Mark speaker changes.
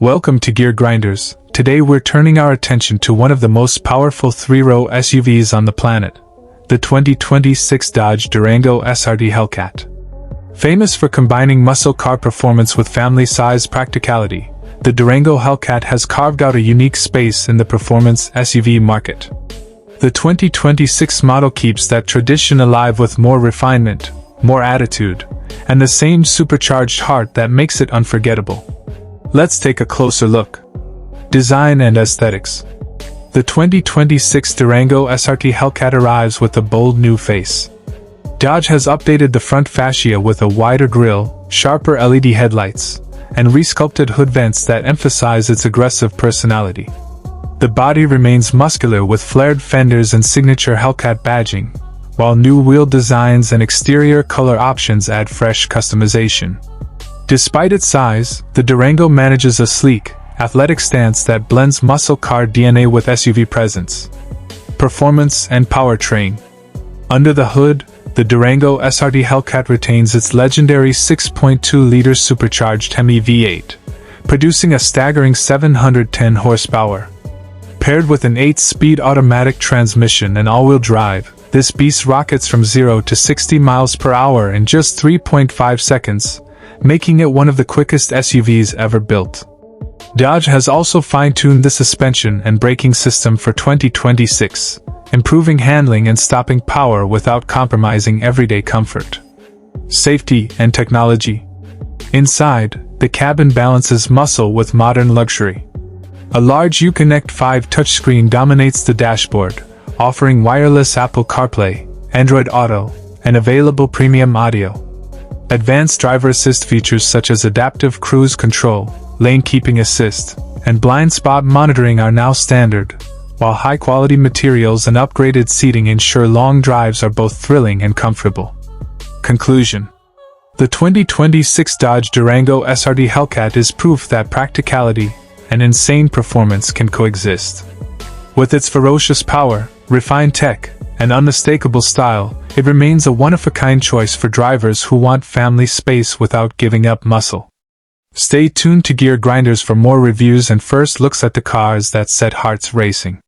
Speaker 1: Welcome to Gear Grinders. Today we're turning our attention to one of the most powerful three-row SUVs on the planet, the 2026 Dodge Durango SRT Hellcat. Famous for combining muscle car performance with family-size practicality, the Durango Hellcat has carved out a unique space in the performance SUV market. The 2026 model keeps that tradition alive with more refinement, more attitude, and the same supercharged heart that makes it unforgettable. Let's take a closer look. Design and aesthetics. The 2026 Durango SRT Hellcat arrives with a bold new face. Dodge has updated the front fascia with a wider grille, sharper LED headlights, and resculpted hood vents that emphasize its aggressive personality. The body remains muscular with flared fenders and signature Hellcat badging, while new wheel designs and exterior color options add fresh customization. Despite its size, the Durango manages a sleek, athletic stance that blends muscle car DNA with SUV presence, performance, and powertrain. Under the hood, the Durango SRT Hellcat retains its legendary 6.2-liter supercharged HEMI V8, producing a staggering 710 horsepower. Paired with an 8-speed automatic transmission and all-wheel drive, this beast rockets from 0 to 60 miles per hour in just 3.5 seconds, making it one of the quickest SUVs ever built. Dodge has also fine-tuned the suspension and braking system for 2026, improving handling and stopping power without compromising everyday comfort. Safety and technology. Inside, the cabin balances muscle with modern luxury. A large Uconnect 5 touchscreen dominates the dashboard, offering wireless Apple CarPlay, Android Auto, and available premium audio. Advanced driver assist features such as adaptive cruise control, lane keeping assist, and blind spot monitoring are now standard, while high-quality materials and upgraded seating ensure long drives are both thrilling and comfortable. Conclusion. The 2026 Dodge Durango SRT Hellcat is proof that practicality and insane performance can coexist. With its ferocious power, refined tech, and unmistakable style, it remains a one-of-a-kind choice for drivers who want family space without giving up muscle. Stay tuned to Gear Grinders for more reviews and first looks at the cars that set hearts racing.